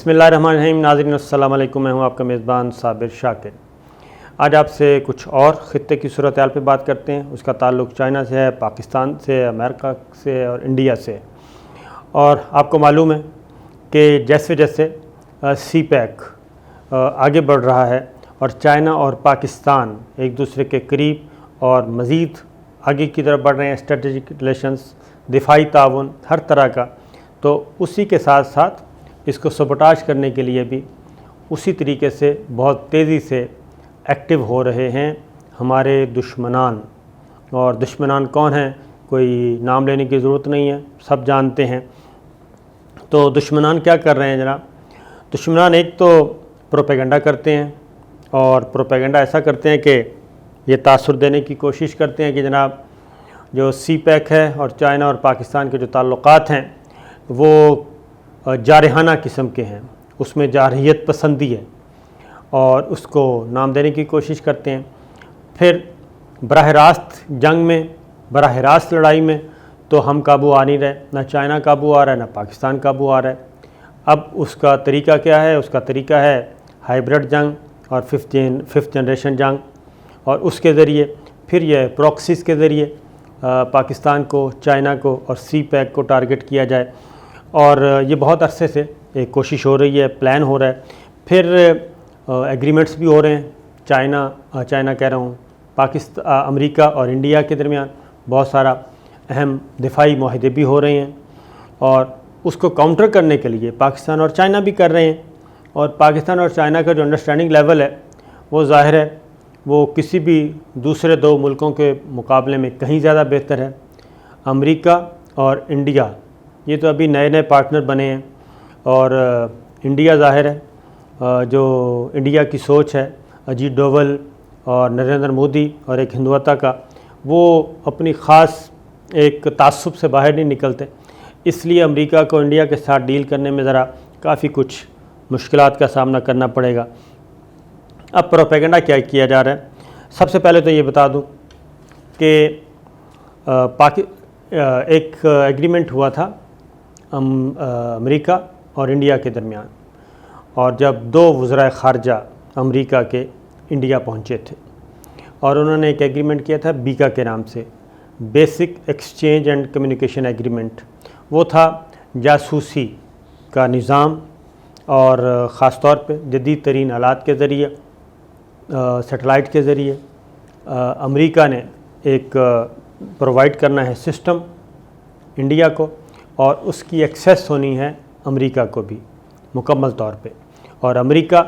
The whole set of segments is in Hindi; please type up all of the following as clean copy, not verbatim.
बिस्मिल्लाहिर्रहमानिर्रहीम। नाज़रीन अस्सलाम वालेकुम। मैं हूँ आपका मेज़बान साबिर शाकिर। आज आपसे कुछ और ख़ित्ते की सूरत हाल पे बात करते हैं। उसका ताल्लुक़ चाइना से है, पाकिस्तान से, अमेरिका से और इंडिया से। और आपको मालूम है कि जैसे जैसे सी पैक आगे बढ़ रहा है और चाइना और पाकिस्तान एक दूसरे के करीब और मज़ीद आगे की तरफ बढ़ रहे हैं, स्ट्रेटजिक रिलेशंस, दिफाई ताउन हर तरह का, तो उसी के साथ साथ इसको सबोटाज करने के लिए भी उसी तरीके से बहुत तेज़ी से एक्टिव हो रहे हैं हमारे दुश्मनान। और दुश्मनान कौन हैं, कोई नाम लेने की ज़रूरत नहीं है, सब जानते हैं। तो दुश्मनान क्या कर रहे हैं जनाब? दुश्मनान एक तो प्रोपेगेंडा करते हैं, और प्रोपेगेंडा ऐसा करते हैं कि ये तासुर देने की कोशिश करते हैं कि जनाब जो सी पैक है और चाइना और पाकिस्तान के जो ताल्लुक़ात हैं वो जारहाना किस्म के हैं, उसमें जारहियत पसंदी है, और उसको नाम देने की कोशिश करते हैं। फिर बराह रास्त जंग में, बराह रास्त लड़ाई में तो हम काबू आ नहीं रहे, ना चाइना काबू आ रहा है, ना पाकिस्तान काबू आ रहा है। अब उसका तरीका क्या है? उसका तरीका है हाइब्रिड जंग और फिफ्थ जनरेशन जंग, और उसके ज़रिए फिर यह प्रॉक्सीज़ के ज़रिए पाकिस्तान को, चाइना को और सी पैक को टारगेट किया जाए। और ये बहुत अरसे से एक कोशिश हो रही है, प्लान हो रहा है। फिर एग्रीमेंट्स भी हो रहे हैं चाइना कह रहा हूँ, अमेरिका और इंडिया के दरमियान बहुत सारा अहम दिफाई माहदे भी हो रहे हैं, और उसको काउंटर करने के लिए पाकिस्तान और चाइना भी कर रहे हैं। और पाकिस्तान और चाइना का जो अंडरस्टैंडिंग लेवल है वो ज़ाहिर है वो किसी भी दूसरे दो मुल्कों के मुकाबले में कहीं ज़्यादा बेहतर है। अमेरिका और इंडिया ये तो अभी नए नए पार्टनर बने हैं, और इंडिया ज़ाहिर है जो इंडिया की सोच है अजीत डोवल और नरेंद्र मोदी और एक हिंदुत्व का, वो अपनी ख़ास एक तासुब से बाहर नहीं निकलते। इसलिए अमेरिका को इंडिया के साथ डील करने में ज़रा काफ़ी कुछ मुश्किलात का सामना करना पड़ेगा। अब प्रोपेगेंडा क्या किया जा रहा है? सबसे पहले तो ये बता दूं कि एक एग्रीमेंट हुआ था अमेरिका और इंडिया के दरमियान, और जब दो वज़राए ख़ारजा अमेरिका के इंडिया पहुंचे थे और उन्होंने एक एग्रीमेंट किया था बीका के नाम से, basic exchange and communication agreement. वो था जासूसी का निज़ाम, और ख़ास तौर पे जदीद तरीन आलात के ज़रिए, सेटेलाइट के ज़रिए अमेरिका ने एक प्रोवाइड करना है सिस्टम इंडिया को, और उसकी एक्सेस होनी है अमेरिका को भी मुकम्मल तौर पे। और अमेरिका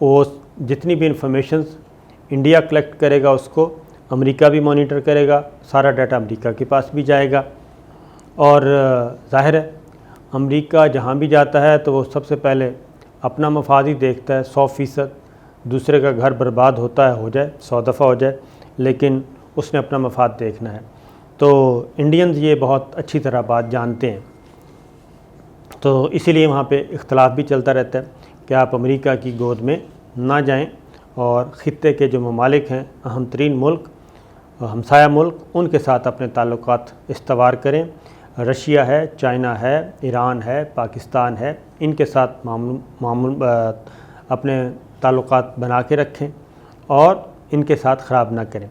वो जितनी भी इंफॉर्मेशंस इंडिया कलेक्ट करेगा उसको अमेरिका भी मॉनिटर करेगा, सारा डाटा अमेरिका के पास भी जाएगा। और ज़ाहिर है अमेरिका जहाँ भी जाता है तो वो सबसे पहले अपना मफाद ही देखता है। 100%, दूसरे का घर बर्बाद होता है हो जाए, 100 दफ़ा हो जाए, लेकिन उसने अपना मफाद देखना है। तो इंडियंस ये बहुत अच्छी तरह बात जानते हैं, तो इसीलिए वहाँ पे इख्तलाफ भी चलता रहता है कि आप अमेरिका की गोद में ना जाएं, और ख़ित्ते के जो ममालिक हैं, अहम तरीन मुल्क, हमसाया मुल्क, उनके साथ अपने ताल्लुकात इस्तवार करें। रशिया है, चाइना है, ईरान है, पाकिस्तान है, इनके साथ अपने ताल्लुकात बना के रखें और इनके साथ ख़राब ना करें।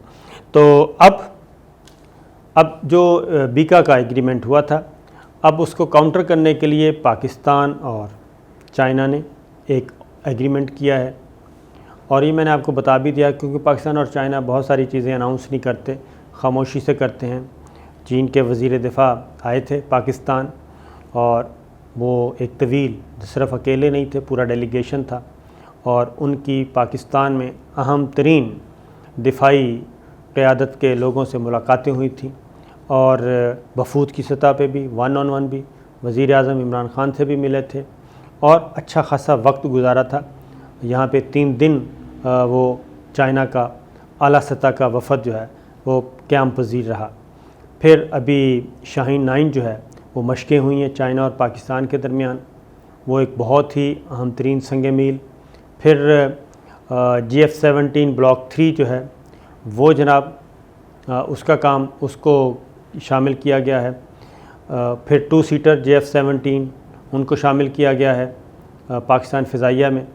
तो अब जो बीका का एग्रीमेंट हुआ था, अब उसको काउंटर करने के लिए पाकिस्तान और चाइना ने एक एग्रीमेंट किया है। और ये मैंने आपको बता भी दिया, क्योंकि पाकिस्तान और चाइना बहुत सारी चीज़ें अनाउंस नहीं करते, खामोशी से करते हैं। चीन के वज़ीर दिफ़ा आए थे पाकिस्तान, और वो एक तवील, सिर्फ अकेले नहीं थे, पूरा डेलीगेशन था, और उनकी पाकिस्तान में अहम तरीन दिफाई क़यादत के लोगों से मुलाकातें हुई थी, और वफूद की सतह पे भी 1-on-1 भी वज़ीर आज़म इमरान ख़ान से भी मिले थे, और अच्छा खासा वक्त गुजारा था। यहाँ पे 3 दिन वो चाइना का आला सतह का वफ़द जो है वो क़याम पज़ीर रहा। फिर अभी शाहीन 9 जो है वो मशक़ें हुई हैं चाइना और पाकिस्तान के दरमियान, वो एक बहुत ही अहम तरीन संग मील। फिर GF-17 ब्लॉक 3 जो है वो जनाब उसका काम उसको शामिल किया गया है। फिर 2 सीटर JF-17 उनको शामिल किया गया है, पाकिस्तान फ़िज़ाइया में।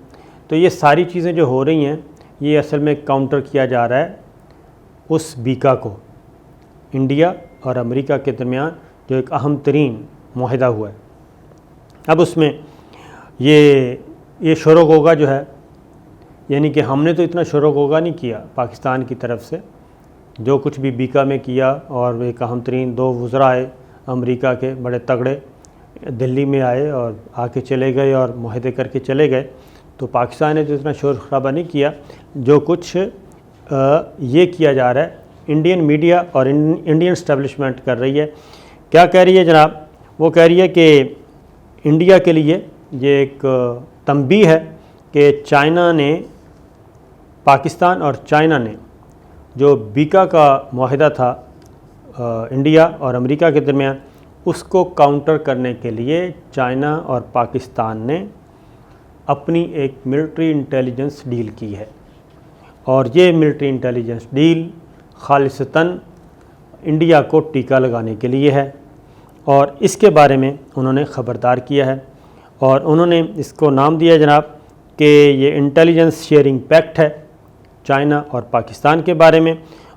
तो ये सारी चीज़ें जो हो रही हैं ये असल में काउंटर किया जा रहा है उस बीका को, इंडिया और अमेरिका के दरमियान जो एक अहम तरीन मुआहिदा हुआ है। अब उसमें ये शोर गोगा जो है, यानी कि हमने तो इतना शोर गोगा नहीं किया पाकिस्तान की तरफ से, जो कुछ भी बीका में किया, और एक अहम तरीन 2 वज़रा आए अमेरिका के बड़े तगड़े, दिल्ली में आए और आके चले गए और मुआहदे करके चले गए। तो पाकिस्तान ने तो इतना शोर खराबा नहीं किया। जो कुछ ये किया जा रहा है इंडियन मीडिया और इंडियन एस्टेब्लिशमेंट कर रही है। क्या कह रही है जनाब? वो कह रही है कि इंडिया के लिए ये एक तंबीह है कि चाइना ने, पाकिस्तान और चाइना ने जो बीका का मुआहिदा था इंडिया और अमेरिका के दरमियान, उसको काउंटर करने के लिए चाइना और पाकिस्तान ने अपनी एक मिलिट्री इंटेलिजेंस डील की है। और ये मिलिट्री इंटेलिजेंस डील खालिसतन इंडिया को टीका लगाने के लिए है, और इसके बारे में उन्होंने ख़बरदार किया है। और उन्होंने इसको नाम दिया जनाब कि ये इंटेलिजेंस शेयरिंग पैक्ट है चाइना और पाकिस्तान के बारे में।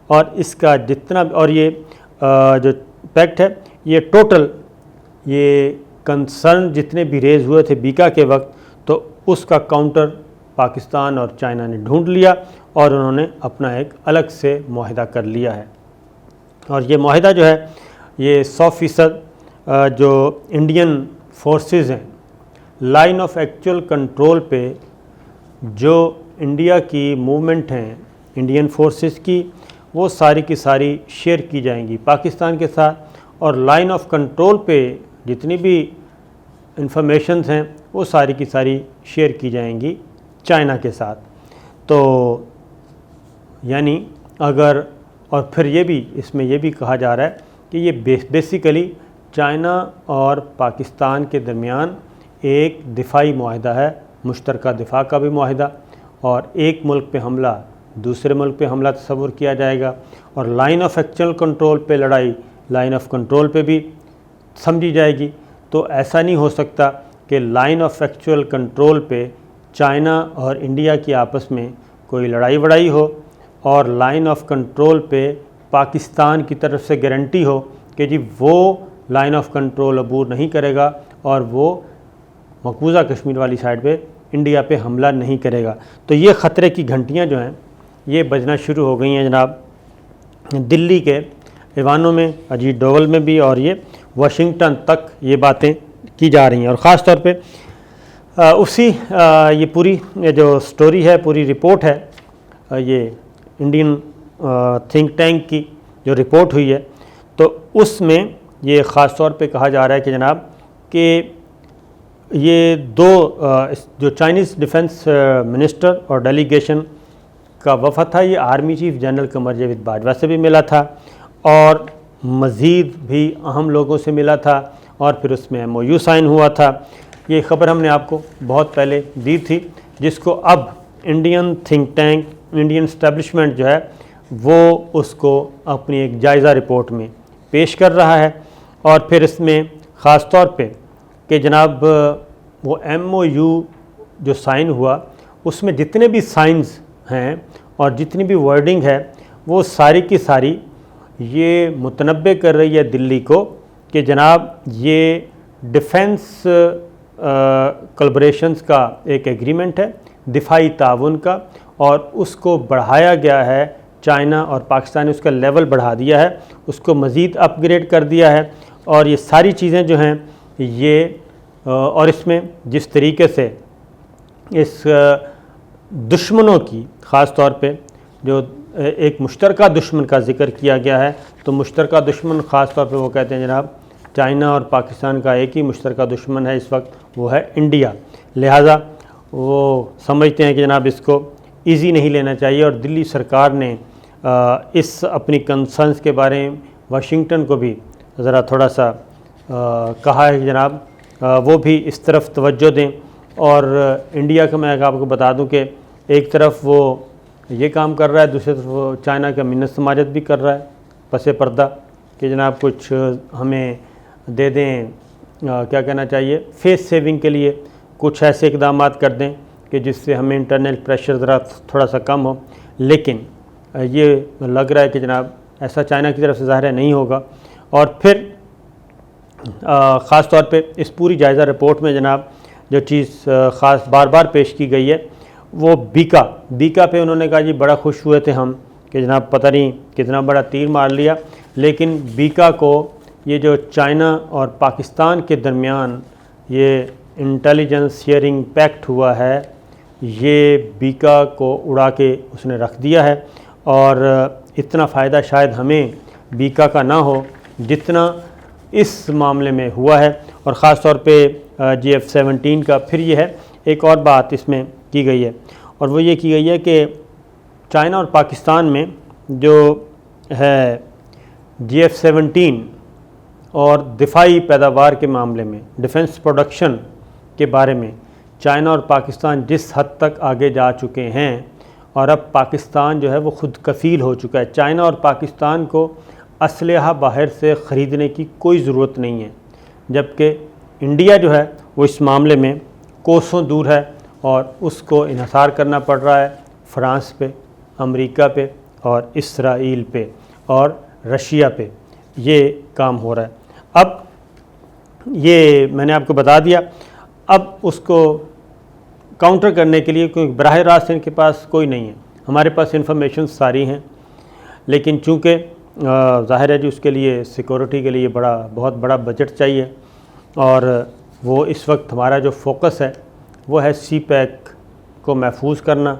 और इसका जितना, और ये जो पैक्ट है ये टोटल, ये कंसर्न जितने भी रेज़ हुए थे बीका के वक्त, तो उसका काउंटर पाकिस्तान और चाइना ने ढूंढ लिया और उन्होंने अपना एक अलग से मुआहिदा कर लिया है। और ये मुआहिदा जो है ये 100% जो इंडियन फोर्सेस हैं, लाइन ऑफ एक्चुअल कंट्रोल पे जो इंडिया की मूवमेंट हैं इंडियन फोर्सेस की, वो सारी की सारी शेयर की जाएंगी पाकिस्तान के साथ। और लाइन ऑफ कंट्रोल पे जितनी भी इंफॉर्मेशंस हैं वो सारी की सारी शेयर की जाएंगी चाइना के साथ। तो यानी अगर, और फिर ये भी, इसमें ये भी कहा जा रहा है कि ये बेसिकली चाइना और पाकिस्तान के दरमियान एक दिफाई मुआहिदा है, मुश्तरका दिफा का भी मुआहिदा, और एक मुल्क पे हमला दूसरे मुल्क पे हमला तस्वुर किया जाएगा। और लाइन ऑफ एक्चुअल कंट्रोल पे लड़ाई लाइन ऑफ कंट्रोल पे भी समझी जाएगी। तो ऐसा नहीं हो सकता कि लाइन ऑफ एक्चुअल कंट्रोल पे चाइना और इंडिया की आपस में कोई लड़ाई वड़ाई हो, और लाइन ऑफ कंट्रोल पे पाकिस्तान की तरफ से गारंटी हो कि जी वो लाइन ऑफ कंट्रोल अबूर नहीं करेगा और वो मकबूजा कश्मीर वाली साइड पे इंडिया पे हमला नहीं करेगा। तो ये ख़तरे की घंटियाँ जो हैं ये बजना शुरू हो गई हैं जनाब, दिल्ली के ऐवानों में, अजीत डोवल में भी, और ये वाशिंगटन तक ये बातें की जा रही हैं। और ख़ास तौर पे ये पूरी जो स्टोरी है, पूरी रिपोर्ट है, ये इंडियन थिंक टैंक की जो रिपोर्ट हुई है, तो उसमें ये ख़ास तौर पे कहा जा रहा है कि जनाब कि ये जो चाइनीज़ डिफेंस मिनिस्टर और डेलीगेशन का वफ़द था, ये army chief general Qamar Javed Bajwa से भी मिला था और मज़ीद भी अहम लोगों से मिला था, और फिर उसमें MOU साइन हुआ था। ये ख़बर हमने आपको बहुत पहले दी थी, जिसको अब Indian think tank, Indian establishment जो है वो उसको अपनी एक जायज़ा रिपोर्ट में पेश कर रहा है। और फिर इसमें ख़ास तौर पे कि जनाब वो MOU जो साइन हुआ उसमें जितने भी साइंस हैं और जितनी भी वर्डिंग है वो सारी की सारी ये मुतनब्बे कर रही है दिल्ली को कि जनाब ये डिफेंस कोलैबोरेशंस का एक एग्रीमेंट है, दिफाई ताउन का, और उसको बढ़ाया गया है। चाइना और पाकिस्तान ने उसका लेवल बढ़ा दिया है, उसको मज़ीद अपग्रेड कर दिया है। और ये सारी चीज़ें जो हैं ये, और इसमें जिस तरीके से इस दुश्मनों की ख़ास तौर पे जो एक मुश्तरका दुश्मन का ज़िक्र किया गया है, तो मुश्तरका दुश्मन ख़ास तौर पे वो कहते हैं जनाब चाइना और पाकिस्तान का एक ही मुश्तरका दुश्मन है इस वक्त, वो है इंडिया। लिहाजा वो समझते हैं कि जनाब इसको इजी नहीं लेना चाहिए। और दिल्ली सरकार ने इस अपनी कंसर्न्स के बारे में वाशिंगटन को भी ज़रा थोड़ा सा कहा है कि जनाब वो भी इस तरफ तवज्जो दें। और इंडिया का मैं आपको बता दूं कि एक तरफ वो ये काम कर रहा है, दूसरी तरफ वो चाइना का मिन्नत समाजत भी कर रहा है पसे पर्दा कि जनाब कुछ हमें दे दें, क्या कहना चाहिए, फेस सेविंग के लिए कुछ ऐसे इकदाम कर दें कि जिससे हमें इंटरनल प्रेशर ज़रा थोड़ा सा कम हो, लेकिन ये लग रहा है कि जनाब ऐसा चाइना की तरफ से ज़ाहिर है नहीं होगा। और फिर ख़ास तौर पे इस पूरी जायज़ा रिपोर्ट में जनाब जो चीज़ ख़ास बार बार पेश की गई है वो बीका पे उन्होंने कहा जी बड़ा खुश हुए थे हम कि जनाब पता नहीं कितना बड़ा तीर मार लिया, लेकिन बीका को ये जो चाइना और पाकिस्तान के दरमियान ये इंटेलिजेंस शेयरिंग पैक्ट हुआ है, ये बीका को उड़ा के उसने रख दिया है। और इतना फ़ायदा शायद हमें बीका का ना हो जितना इस मामले में हुआ है। और ख़ास तौर पे GF-17 का फिर ये है, एक और बात इसमें की गई है और वो ये की गई है कि चाइना और पाकिस्तान में जो है GF-17 और दिफाई पैदावार के मामले में, डिफेंस प्रोडक्शन के बारे में चाइना और पाकिस्तान जिस हद तक आगे जा चुके हैं और अब पाकिस्तान जो है वो खुद कफ़ील हो चुका है। चाइना और पाकिस्तान को असलहा बाहर से ख़रीदने की कोई ज़रूरत नहीं है, जबकि इंडिया जो है वो इस मामले में कोसों दूर है और उसको इन्हिसार करना पड़ रहा है फ़्रांस पे, अमेरिका पे और इसराइल पे और रशिया पे ये काम हो रहा है। अब ये मैंने आपको बता दिया, अब उसको काउंटर करने के लिए क्योंकि बराह रास्त इनके पास कोई नहीं है, हमारे पास इंफॉर्मेशन सारी हैं, लेकिन चूँकि ज़ाहिर है जी उसके लिए सिक्योरिटी के लिए बहुत बड़ा बजट चाहिए और वो इस वक्त हमारा जो फोकस है वो है CPEC को महफूज करना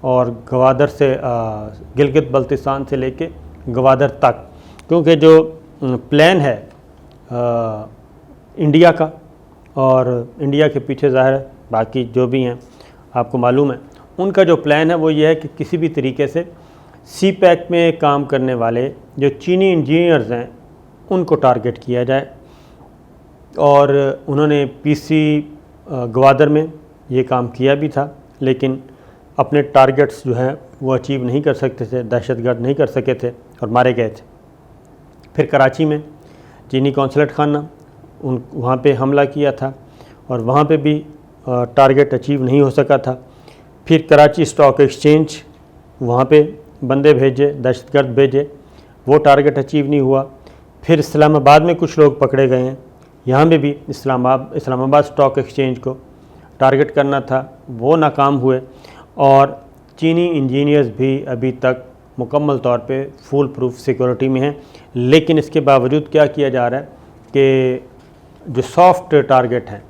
और गवादर से गिलगित बल्तिस्तान से लेके गवादर तक, क्योंकि जो प्लान है इंडिया का और इंडिया के पीछे ज़ाहिर है बाकी जो भी हैं आपको मालूम है, उनका जो प्लान है वो ये है कि किसी भी तरीके से CPEC में काम करने वाले जो चीनी इंजीनियर्स हैं उनको टारगेट किया जाए। और उन्होंने PC गवादर में ये काम किया भी था, लेकिन अपने टारगेट्स जो हैं वो अचीव नहीं कर सकते थे, दहशतगर्द नहीं कर सके थे और मारे गए थे। फिर कराची में चीनी कौंसलेट खाना वहाँ पे हमला किया था और वहाँ पे भी टारगेट अचीव नहीं हो सका था। फिर कराची स्टॉक एक्सचेंज वहाँ पे बंदे भेजे, दहशतगर्द भेजे, वो टारगेट अचीव नहीं हुआ। फिर इस्लामाबाद में कुछ लोग पकड़े गए हैं, यहाँ में भी इस्लामाबाद स्टॉक एक्सचेंज को टारगेट करना था, वो नाकाम हुए। और चीनी इंजीनियर्स भी अभी तक मुकम्मल तौर पे फुल प्रूफ सिक्योरिटी में हैं, लेकिन इसके बावजूद क्या किया जा रहा है कि जो सॉफ्ट टारगेट हैं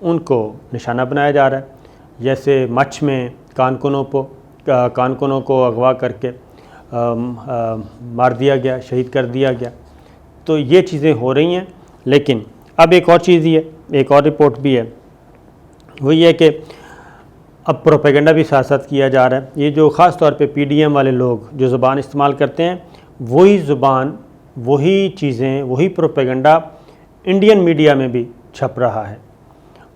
उनको निशाना बनाया जा रहा है। जैसे मच्छ में कानकुनों को अगवा करके मार दिया गया, शहीद कर दिया गया। तो ये चीज़ें हो रही हैं, लेकिन अब एक और चीज़ ही है, एक और रिपोर्ट भी है, वो ये है कि अब प्रोपेगेंडा भी साथ साथ किया जा रहा है। ये जो ख़ास तौर पे PDM वाले लोग जो ज़ुबान इस्तेमाल करते हैं, वही ज़ुबान, वही चीज़ें, वही प्रोपेगेंडा इंडियन मीडिया में भी छप रहा है।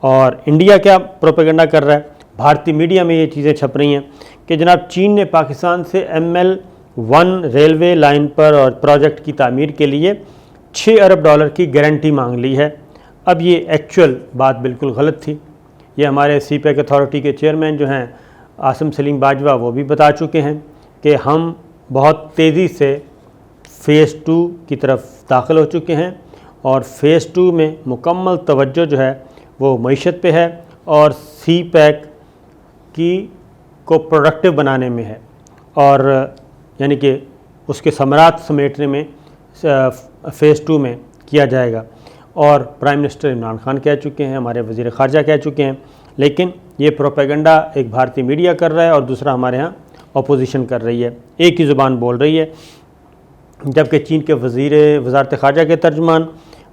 और इंडिया क्या प्रोपेगेंडा कर रहा है, भारतीय मीडिया में ये चीज़ें छप रही हैं कि जनाब चीन ने पाकिस्तान से ML1 रेलवे लाइन पर और प्रोजेक्ट की तामीर के लिए $6 अरब की गारंटी मांग ली है। अब ये एक्चुअल बात बिल्कुल गलत थी। ये हमारे CPEC अथॉरिटी के चेयरमैन जो हैं आसिम सलीम बाजवा, वो भी बता चुके हैं कि हम बहुत तेज़ी से फ़ेज़ 2 की तरफ दाखिल हो चुके हैं और फ़ेज़ 2 में मुकम्मल तवज्जो जो है वो मईशत पे है और CPEC को प्रोडक्टिव बनाने में है, और यानी कि उसके समरात समेटने में फ़ेज़ 2 में किया जाएगा। और प्राइम मिनिस्टर इमरान खान कह चुके हैं, हमारे वज़ीर ख़ारजा कह चुके हैं, लेकिन ये प्रोपेगेंडा एक भारतीय मीडिया कर रहा है और दूसरा हमारे यहाँ अपोजिशन कर रही है, एक ही ज़ुबान बोल रही है। जबकि चीन के वज़ारत ख़ारजा के तर्जुमान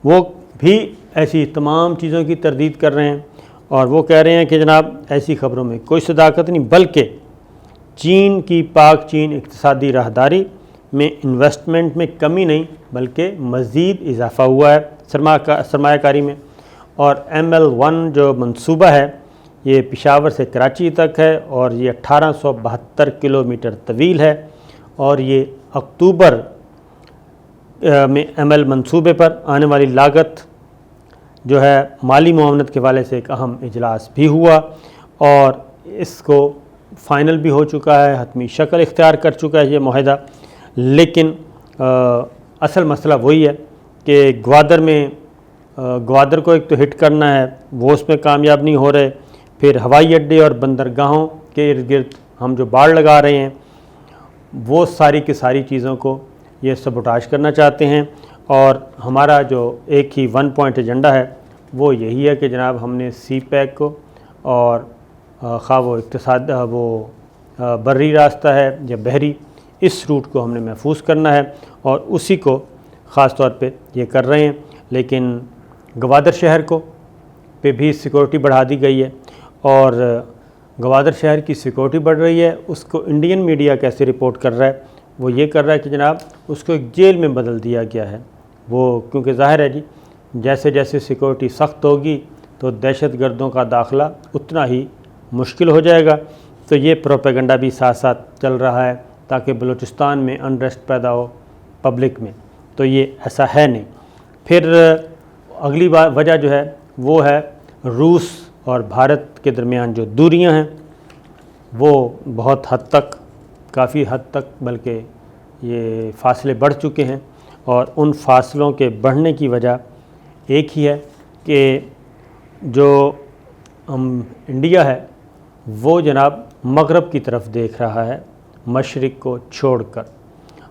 वो भी ऐसी तमाम चीज़ों की तरदीद कर रहे हैं और वो कह रहे हैं कि जनाब ऐसी ख़बरों में कोई सदाकत नहीं, बल्कि चीन की पाक चीन इक़्तिसादी राहदारी में इन्वेस्टमेंट में कमी नहीं बल्कि मज़ीद इजाफ़ा हुआ है सरमायाकारी में। और ML1 जो मंसूबा है ये पेशावर से कराची तक है और ये 1872 किलोमीटर तवील है और ये अक्टूबर में ML मंसूबे पर आने वाली लागत जो है माली मुआवनत के हवाले से एक अहम इजलास भी हुआ और इसको फ़ाइनल भी हो चुका है, हतमी शक्ल इख्तियार कर चुका है ये मुआहदा। लेकिन असल मसला वही है कि ग्वादर को एक तो हिट करना है, वो उसमें कामयाब नहीं हो रहे, फिर हवाई अड्डे और बंदरगाहों के इर्द गिर्द हम जो बाड़ लगा रहे हैं वो सारी की सारी चीज़ों को ये सबोटाज करना चाहते हैं। और हमारा जो एक ही 1 पॉइंट एजेंडा है वो यही है कि जनाब हमने सी पैक को और खा वो इक्तिसाद वो बर्री रास्ता है या बहरी, इस रूट को हमने महफूज करना है और उसी को ख़ास तौर पे ये कर रहे हैं। लेकिन गवादर शहर को पे भी सिक्योरिटी बढ़ा दी गई है और गवादर शहर की सिक्योरिटी बढ़ रही है। उसको इंडियन मीडिया कैसे रिपोर्ट कर रहा है, वो ये कर रहा है कि जनाब उसको एक जेल में बदल दिया गया है। वो क्योंकि ज़ाहिर है जी, जैसे जैसे सिक्योरिटी सख्त होगी तो दहशत गर्दों का दाखिला उतना ही मुश्किल हो जाएगा। तो ये प्रोपेगेंडा भी साथ साथ चल रहा है ताकि बलूचिस्तान में अनरेस्ट पैदा हो पब्लिक में, तो ये ऐसा है नहीं। फिर अगली वजह जो है वो है रूस और भारत के दरमियान जो दूरियां हैं वो बहुत हद तक, काफ़ी हद तक बल्कि ये फासले बढ़ चुके हैं और उन फासलों के बढ़ने की वजह एक ही है कि जो इंडिया है वो जनाब मगरब की तरफ देख रहा है मशरिक़ को छोड़कर,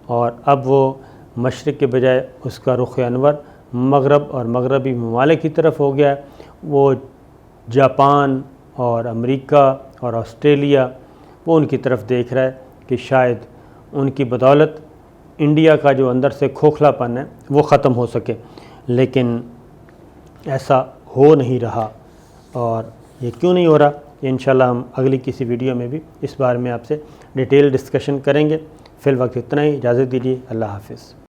और अब वो मशरिक़ के बजाय उसका रुख़ अनवर मगरब और मगरबी ममालिक की तरफ हो गया है। वो जापान और अमेरिका और ऑस्ट्रेलिया वो उनकी तरफ देख रहा है कि शायद उनकी बदौलत इंडिया का जो अंदर से खोखलापन है वो ख़त्म हो सके, लेकिन ऐसा हो नहीं रहा। और ये क्यों नहीं हो रहा, इंशाल्लाह हम अगली किसी वीडियो में भी इस बारे में आपसे डिटेल डिस्कशन करेंगे। फ़िल वक्त इतना ही, इजाज़त दीजिए, अल्लाह हाफ़िज़।